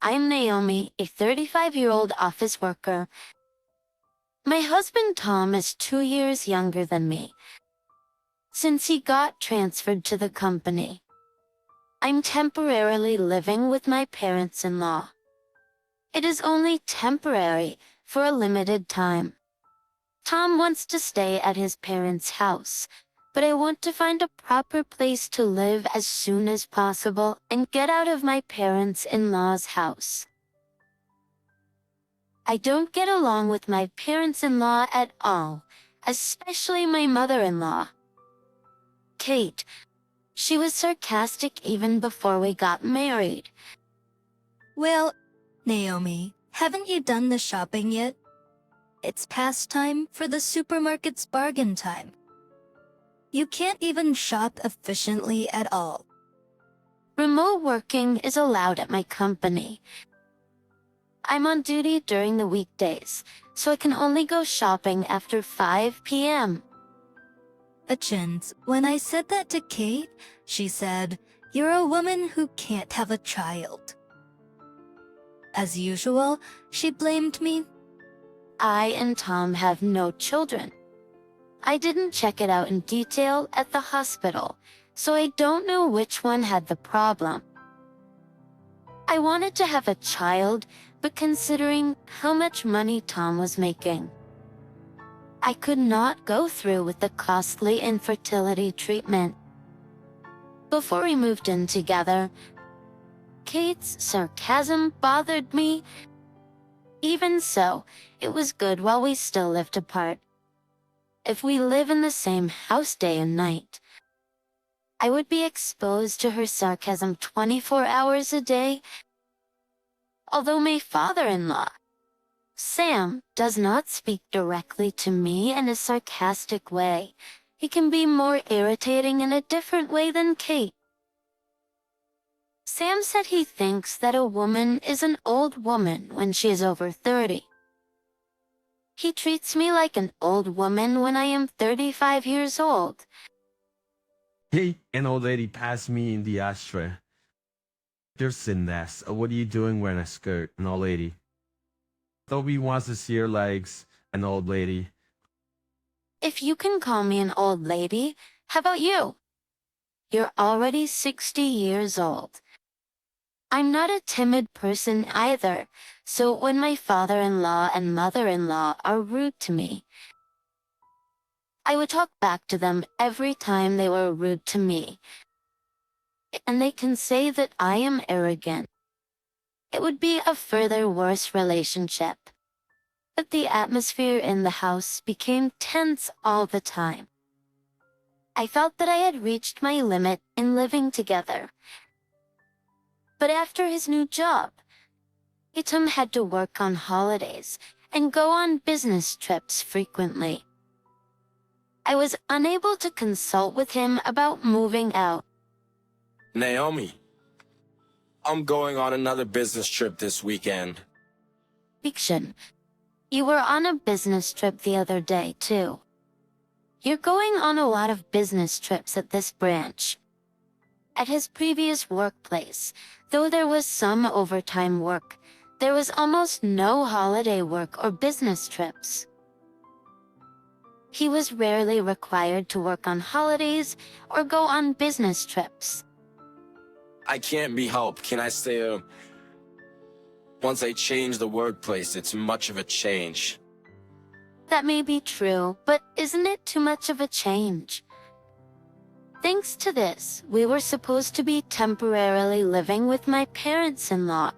I'm Naomi, a 35-year-old office worker. My husband Tom is 2 years younger than me, since he got transferred to the company. I'm temporarily living with my parents-in-law. It is only temporary, for a limited time. Tom wants to stay at his parents' house, but I want to find a proper place to live as soon as possible and get out of my parents-in-law's house. I don't get along with my parents-in-law at all, especially my mother-in-law, Kate. She was sarcastic even before we got married. Well, Naomi, haven't you done the shopping yet? It's past time for the supermarket's bargain time. You can't even shop efficiently at all. Remote working is allowed at my company. I'm on duty during the weekdays, so I can only go shopping after 5 p.m. Achins, when I said that to Kate, she said, "You're a woman who can't have a child." As usual, she blamed me. I and Tom have no children. I didn't check it out in detail at the hospital, so I don't know which one had the problem. I wanted to have a child, but considering how much money Tom was making, I could not go through with the costly infertility treatment. Before we moved in together, Kate's sarcasm bothered me. Even so, it was good while we still lived apart. If we live in the same house day and night, I would be exposed to her sarcasm 24 hours a day. Although my father-in-law, Sam, does not speak directly to me in a sarcastic way, he can be more irritating in a different way than Kate. Sam said he thinks that a woman is an old woman when she is over 30. He treats me like an old woman when I am 35 years old. Hey, an old lady passed me in the ashtray. You're sinless. What are you doing wearing a skirt, an old lady? Toby wants to see your legs, an old lady. If you can call me an old lady, how about you? You're already 60 years old. I'm not a timid person either, so when my father-in-law and mother-in-law are rude to me, I would talk back to them every time they were rude to me. And they can say that I am arrogant. It would be a further worse relationship. But the atmosphere in the house became tense all the time. I felt that I had reached my limit in living together. But after his new job, Tom had to work on holidays and go on business trips frequently. I was unable to consult with him about moving out. Naomi, I'm going on another business trip this weekend. Fiction. You were on a business trip the other day, too. You're going on a lot of business trips at this branch. At his previous workplace, though there was some overtime work, there was almost no holiday work or business trips. He was rarely required to work on holidays or go on business trips. I can't be helped. Can I say, once I change the workplace, it's much of a change. That may be true, but isn't it too much of a change? Thanks to this, we were supposed to be temporarily living with my parents-in-law.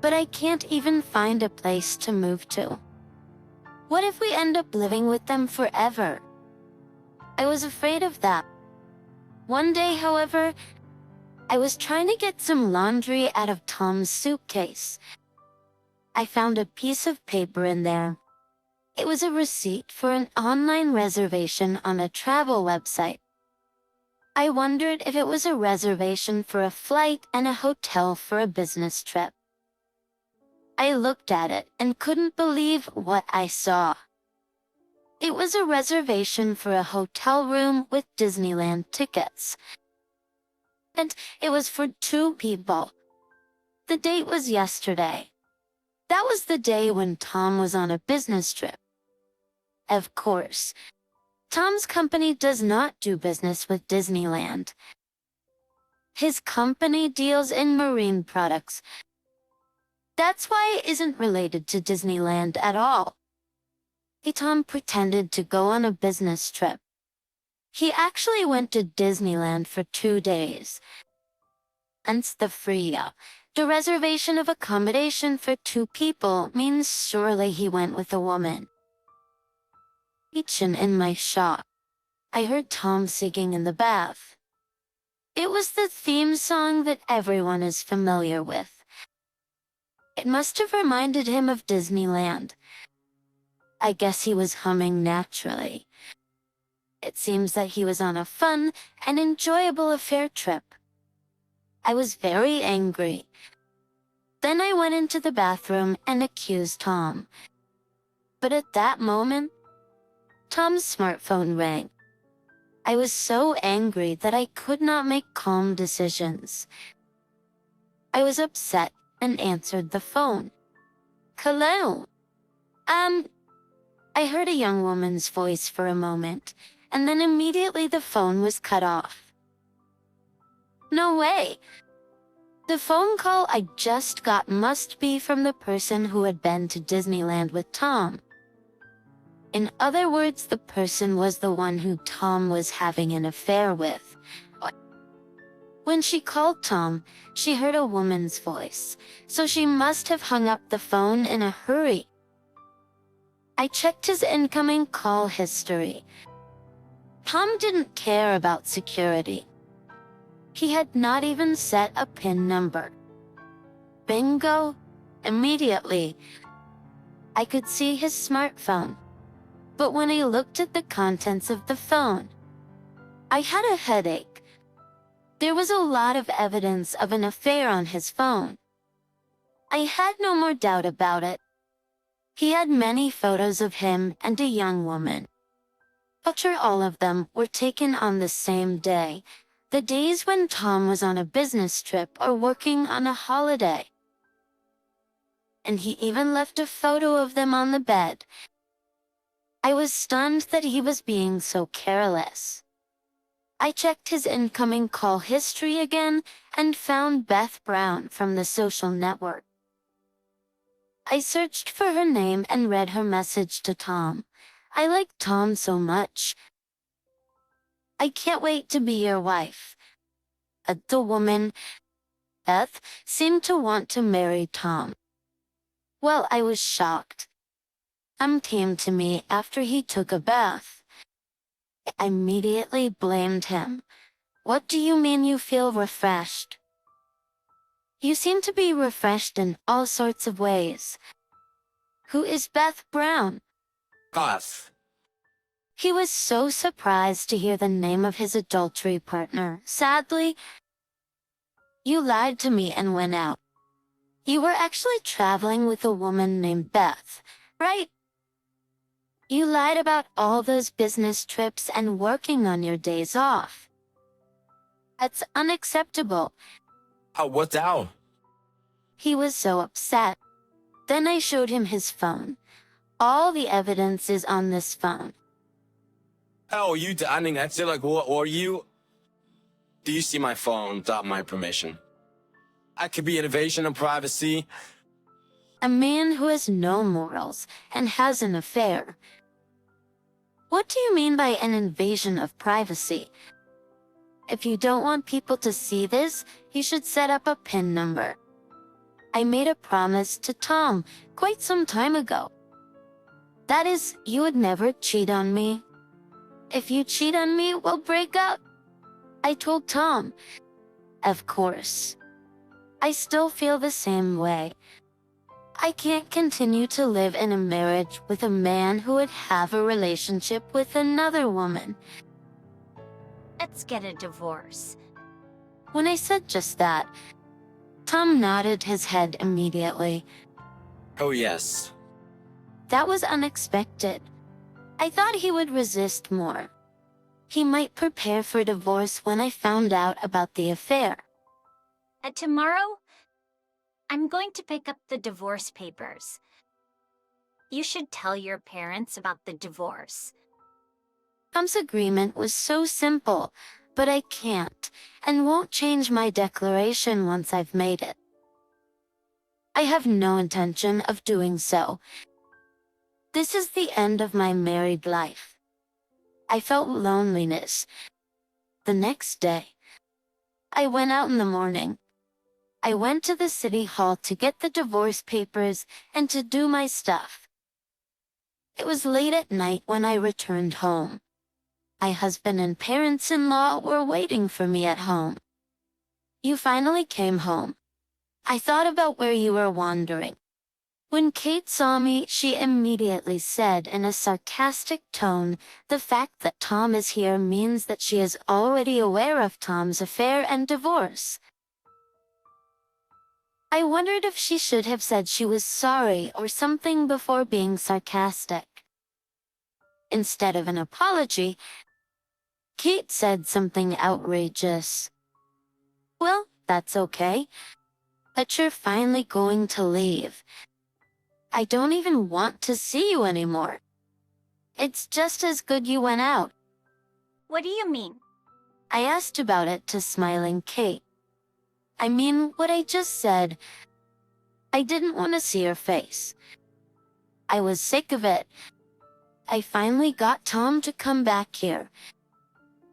But I can't even find a place to move to. What if we end up living with them forever? I was afraid of that. One day, however, I was trying to get some laundry out of Tom's suitcase. I found a piece of paper in there. It was a receipt for an online reservation on a travel website. I wondered if it was a reservation for a flight and a hotel for a business trip. I looked at it and couldn't believe what I saw. It was a reservation for a hotel room with Disneyland tickets. And it was for 2 people. The date was yesterday. That was the day when Tom was on a business trip. Of course, Tom's company does not do business with Disneyland. His company deals in marine products. That's why it isn't related to Disneyland at all. Tom pretended to go on a business trip. He actually went to Disneyland for 2 days. Hence the the reservation of accommodation for 2 people means surely he went with a woman. In my shop, I heard Tom singing in the bath. It was the theme song that everyone is familiar with. It must have reminded him of Disneyland. I guess he was humming naturally. It seems that he was on a fun and enjoyable affair trip. I was very angry. Then I went into the bathroom and accused Tom. But at that moment, Tom's smartphone rang. I was so angry that I could not make calm decisions. I was upset and answered the phone. Hello? I heard a young woman's voice for a moment, and then immediately the phone was cut off. No way! The phone call I just got must be from the person who had been to Disneyland with Tom. In other words, the person was the one who Tom was having an affair with. When she called Tom, she heard a woman's voice, so she must have hung up the phone in a hurry. I checked his incoming call history. Tom didn't care about security. He had not even set a PIN number. Bingo! Immediately, I could see his smartphone. But when I looked at the contents of the phone, I had a headache. There was a lot of evidence of an affair on his phone. I had no more doubt about it. He had many photos of him and a young woman. But all of them were taken on the same day, the days when Tom was on a business trip or working on a holiday. And he even left a photo of them on the bed. I was stunned that he was being so careless. I checked his incoming call history again and found Beth Brown from the social network. I searched for her name and read her message to Tom. I like Tom so much. I can't wait to be your wife. The woman, Beth, seemed to want to marry Tom. Well, I was shocked. Came to me after he took a bath. I immediately blamed him. What do you mean you feel refreshed? You seem to be refreshed in all sorts of ways. Who is Beth Brown? Beth. He was so surprised to hear the name of his adultery partner. Sadly, you lied to me and went out. You were actually traveling with a woman named Beth, right? You lied about all those business trips and working on your days off. That's unacceptable. What now? He was so upset. Then I showed him his phone. All the evidence is on this phone. Oh, you done that's it? Like, what are you? Do you see my phone without my permission? I could be an invasion of privacy. A man who has no morals and has an affair. What do you mean by an invasion of privacy? If you don't want people to see this, you should set up a PIN number. I made a promise to Tom quite some time ago. That is, you would never cheat on me. If you cheat on me, we'll break up. I told Tom. Of course. I still feel the same way. I can't continue to live in a marriage with a man who would have a relationship with another woman. Let's get a divorce. When I said just that, Tom nodded his head immediately. Oh, yes. That was unexpected. I thought he would resist more. He might prepare for divorce when I found out about the affair. Tomorrow? I'm going to pick up the divorce papers. You should tell your parents about the divorce. Tom's agreement was so simple, but I can't and won't change my declaration once I've made it. I have no intention of doing so. This is the end of my married life. I felt loneliness. The next day, I went out in the morning. I went to the city hall to get the divorce papers and to do my stuff. It was late at night when I returned home. My husband and parents-in-law were waiting for me at home. You finally came home. I thought about where you were wandering. When Kate saw me, she immediately said in a sarcastic tone, "The fact that Tom is here means that she is already aware of Tom's affair and divorce." I wondered if she should have said she was sorry or something before being sarcastic. Instead of an apology, Kate said something outrageous. "Well, that's okay. But you're finally going to leave. I don't even want to see you anymore. It's just as good you went out." What do you mean? I asked about it to smiling Kate. I mean what I just said. I didn't want to see her face. I was sick of it. I finally got Tom to come back here.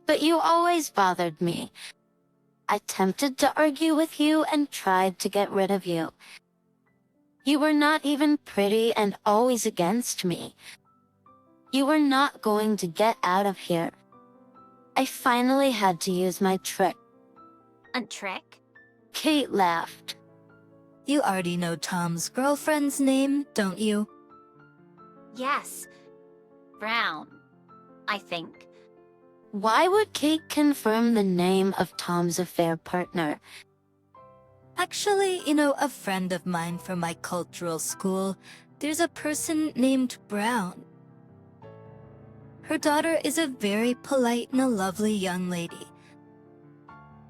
But you always bothered me. I attempted to argue with you and tried to get rid of you. You were not even pretty and always against me. You were not going to get out of here. I finally had to use my trick. A trick? Kate laughed. You already know Tom's girlfriend's name, don't you? Yes. Brown, I think. Why would Kate confirm the name of Tom's affair partner? Actually, a friend of mine from my cultural school, there's a person named Brown. Her daughter is a very polite and a lovely young lady.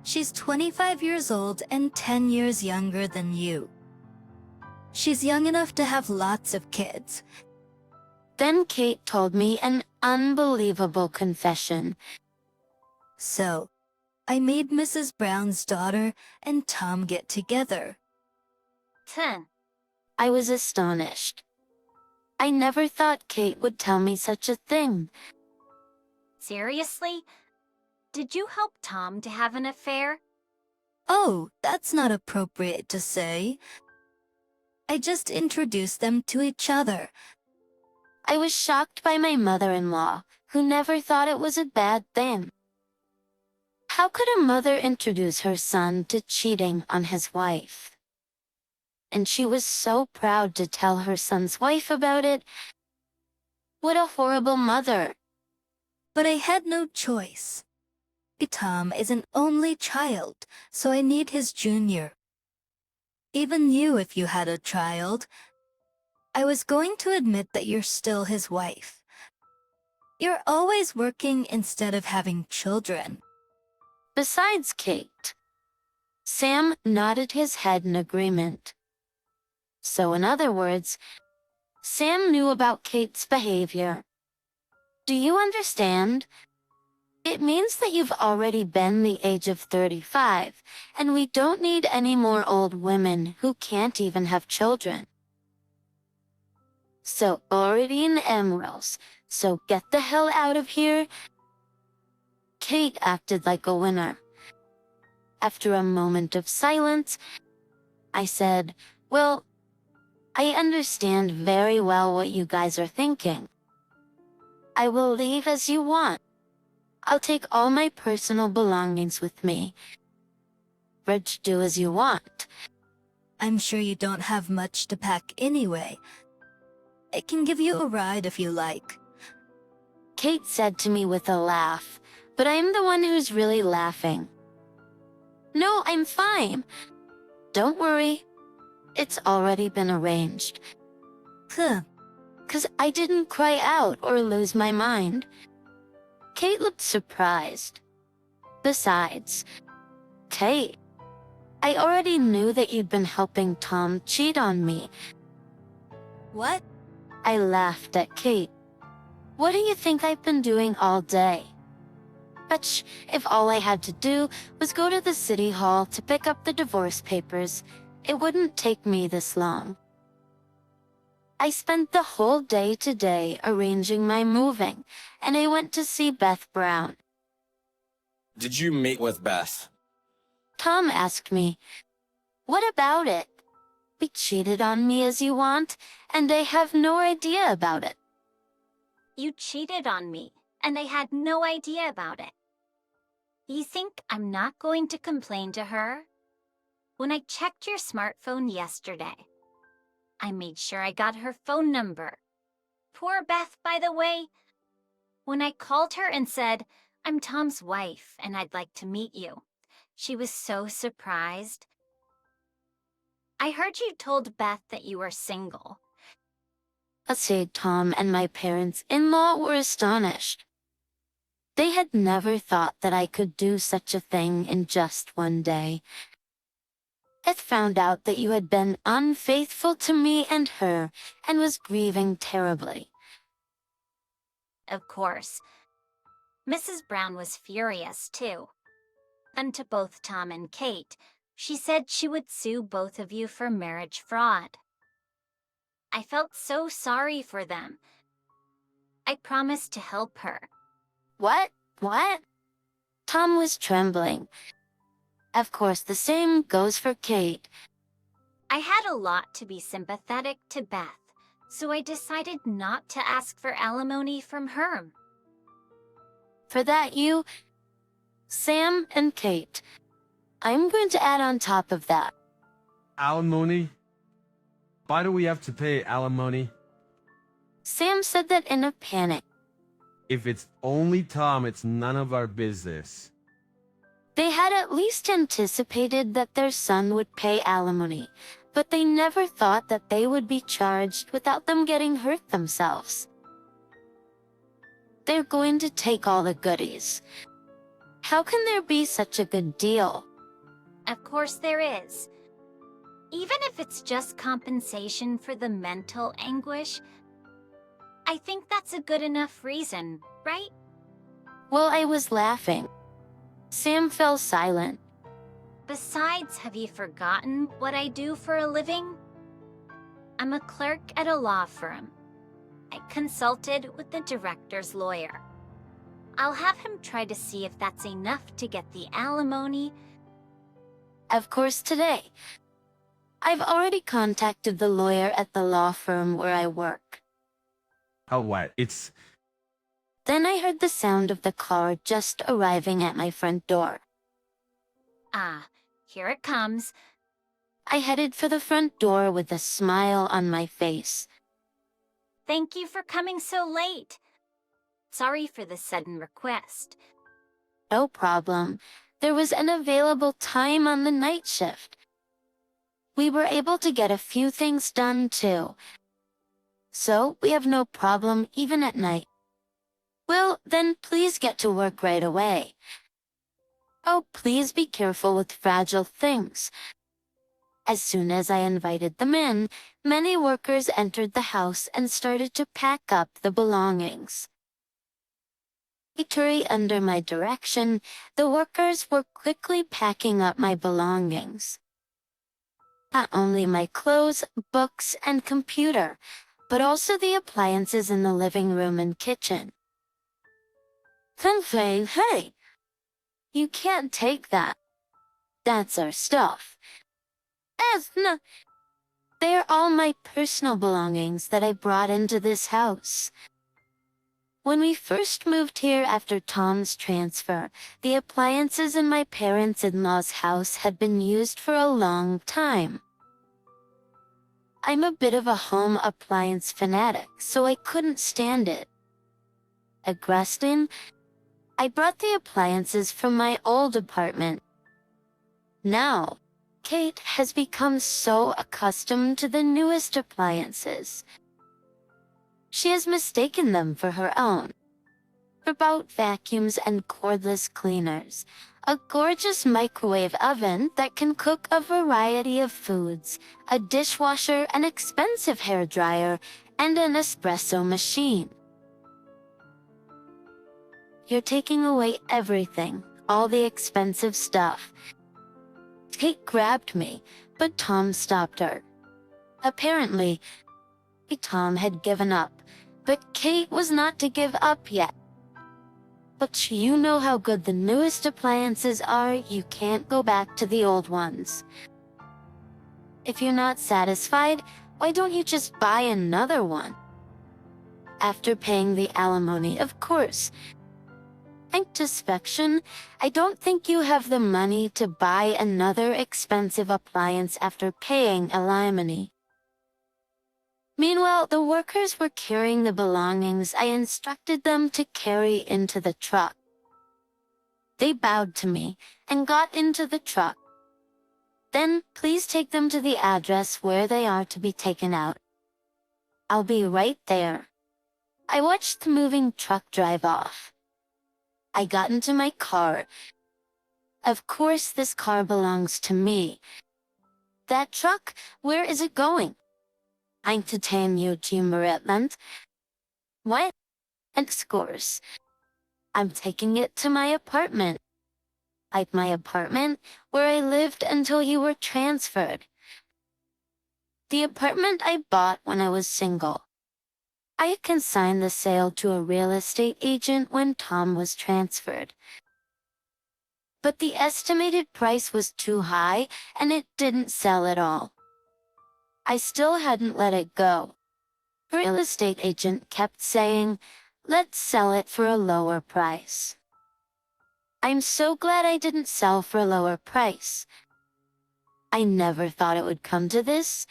She's 25 years old and 10 years younger than you. She's young enough to have lots of kids. Then Kate told me an unbelievable confession. So, I made Mrs. Brown's daughter and Tom get together. I was astonished. I never thought Kate would tell me such a thing. Seriously? Did you help Tom to have an affair? Oh, that's not appropriate to say. I just introduced them to each other. I was shocked by my mother-in-law, who never thought it was a bad thing. How could a mother introduce her son to cheating on his wife? And she was so proud to tell her son's wife about it. What a horrible mother. But I had no choice. Tom is an only child, so I need his junior. Even you, if you had a child. I was going to admit that you're still his wife. You're always working instead of having children. Besides Kate. Sam nodded his head in agreement. So in other words, Sam knew about Kate's behavior. Do you understand? It means that you've already been the age of 35, and we don't need any more old women who can't even have children. So already in emeralds, so get the hell out of here. Kate acted like a winner. After a moment of silence, I said, "Well, I understand very well what you guys are thinking. I will leave as you want. I'll take all my personal belongings with me. Rich, do as you want." I'm sure you don't have much to pack anyway. I can give you a ride if you like. Kate said to me with a laugh, but I'm the one who's really laughing. "No, I'm fine. Don't worry. It's already been arranged." Huh. 'Cause I didn't cry out or lose my mind. Kate looked surprised. Besides, Kate, I already knew that you'd been helping Tom cheat on me. What? I laughed at Kate. What do you think I've been doing all day? But if all I had to do was go to the city hall to pick up the divorce papers, it wouldn't take me this long. I spent the whole day today arranging my moving, and I went to see Beth Brown. Did you meet with Beth? Tom asked me, "What about it? Be cheated on me as you want, and I have no idea about it." You cheated on me, and I had no idea about it. You think I'm not going to complain to her? When I checked your smartphone yesterday, I made sure I got her phone number. Poor Beth, by the way. When I called her and said, "I'm Tom's wife and I'd like to meet you," she was so surprised. I heard you told Beth that you were single. Tom and my parents-in-law were astonished. They had never thought that I could do such a thing in just one day. Beth found out that you had been unfaithful to me and her, and was grieving terribly. Of course. Mrs. Brown was furious, too. And to both Tom and Kate, she said she would sue both of you for marriage fraud. I felt so sorry for them. I promised to help her. What? Tom was trembling. Of course, the same goes for Kate. I had a lot to be sympathetic to Beth, so I decided not to ask for alimony from her. For that, you, Sam, and Kate, I'm going to add on top of that. Alimony? Why do we have to pay alimony? Sam said that in a panic. If it's only Tom, it's none of our business. They had at least anticipated that their son would pay alimony, but they never thought that they would be charged without them getting hurt themselves. They're going to take all the goodies. How can there be such a good deal? Of course there is. Even if it's just compensation for the mental anguish, I think that's a good enough reason, right? Well, I was laughing. Sam fell silent. Besides, have you forgotten what I do for a living? I'm a clerk at a law firm. I consulted with the director's lawyer. I'll have him try to see if that's enough to get the alimony. Of course, today. I've already contacted the lawyer at the law firm where I work. How what? It's... Then I heard the sound of the car just arriving at my front door. Ah, here it comes. I headed for the front door with a smile on my face. Thank you for coming so late. Sorry for the sudden request. No problem. There was an available time on the night shift. We were able to get a few things done too. So we have no problem even at night. Well, then please get to work right away. Oh, please be careful with fragile things. As soon as I invited them in, many workers entered the house and started to pack up the belongings. Literally under my direction, the workers were quickly packing up my belongings. Not only my clothes, books, and computer, but also the appliances in the living room and kitchen. Hey, you can't take that. That's our stuff. They're all my personal belongings that I brought into this house. When we first moved here after Tom's transfer, the appliances in my parents-in-law's house had been used for a long time. I'm a bit of a home appliance fanatic, so I couldn't stand it. Aggressing, I brought the appliances from my old apartment. Now, Kate has become so accustomed to the newest appliances. She has mistaken them for her own. Robot vacuums and cordless cleaners, a gorgeous microwave oven that can cook a variety of foods, a dishwasher, an expensive hairdryer, and an espresso machine. You're taking away everything, all the expensive stuff. Kate grabbed me, but Tom stopped her. Apparently, Tom had given up, but Kate was not to give up yet. But you know how good the newest appliances are, you can't go back to the old ones. If you're not satisfied, why don't you just buy another one? After paying the alimony, of course. Sanctisfaction, I don't think you have the money to buy another expensive appliance after paying alimony. Meanwhile, the workers were carrying the belongings I instructed them to carry into the truck. They bowed to me and got into the truck. Then, please take them to the address where they are to be taken out. I'll be right there. I watched the moving truck drive off. I got into my car. Of course, this car belongs to me. That truck, where is it going? Entertain you, Maretland. What? And scores. I'm taking it to my apartment. Like my apartment, where I lived until you were transferred. The apartment I bought when I was single. I consigned the sale to a real estate agent when Tom was transferred. But the estimated price was too high, and it didn't sell at all. I still hadn't let it go. The real estate agent kept saying, let's sell it for a lower price. I'm so glad I didn't sell for a lower price. I never thought it would come to this.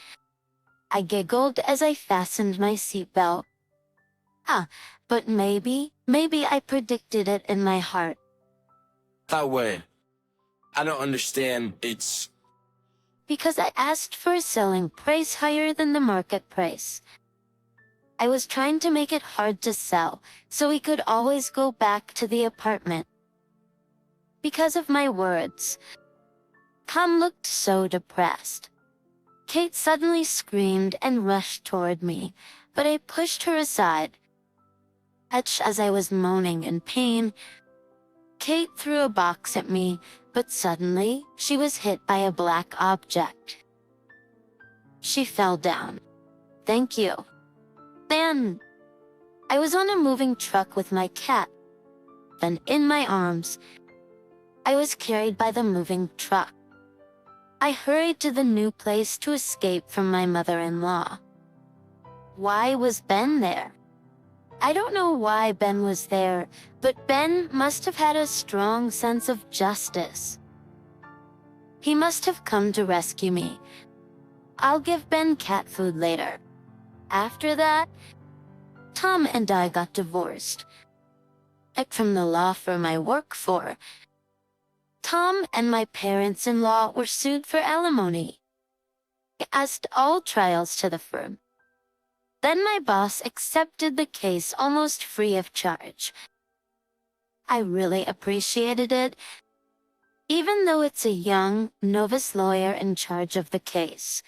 I giggled as I fastened my seatbelt. But maybe I predicted it in my heart. That way. I don't understand. It's... Because I asked for a selling price higher than the market price. I was trying to make it hard to sell, so we could always go back to the apartment. Because of my words. Tom looked so depressed. Kate suddenly screamed and rushed toward me, but I pushed her aside. As I was moaning in pain, Kate threw a box at me, but suddenly, she was hit by a black object. She fell down. Thank you. Then, I was on a moving truck with my cat. Then in my arms, I was carried by the moving truck. I hurried to the new place to escape from my mother-in-law. Why was Ben there? I don't know why Ben was there, but Ben must have had a strong sense of justice. He must have come to rescue me. I'll give Ben cat food later. After that, Tom and I got divorced. From the law firm I work for, Tom and my parents-in-law were sued for alimony. I asked all trials to the firm. Then my boss accepted the case almost free of charge. I really appreciated it, even though it's a young, novice lawyer in charge of the case.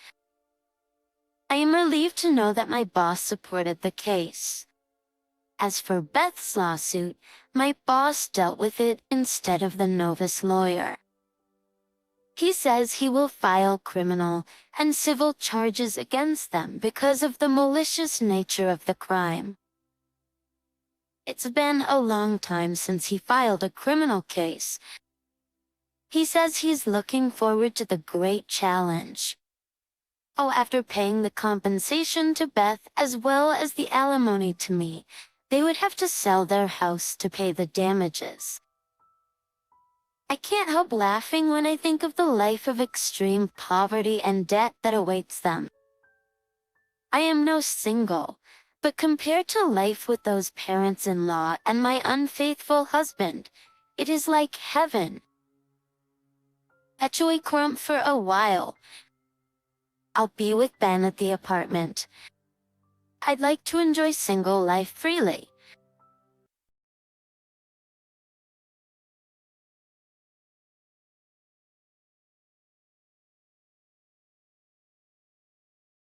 I am relieved to know that my boss supported the case. As for Beth's lawsuit, my boss dealt with it instead of the novice lawyer. He says he will file criminal and civil charges against them because of the malicious nature of the crime. It's been a long time since he filed a criminal case. He says he's looking forward to the great challenge. After paying the compensation to Beth as well as the alimony to me, they would have to sell their house to pay the damages. I can't help laughing when I think of the life of extreme poverty and debt that awaits them. I am no single, but compared to life with those parents-in-law and my unfaithful husband, it is like heaven. Actually, for a while. I'll be with Ben at the apartment. I'd like to enjoy single life freely.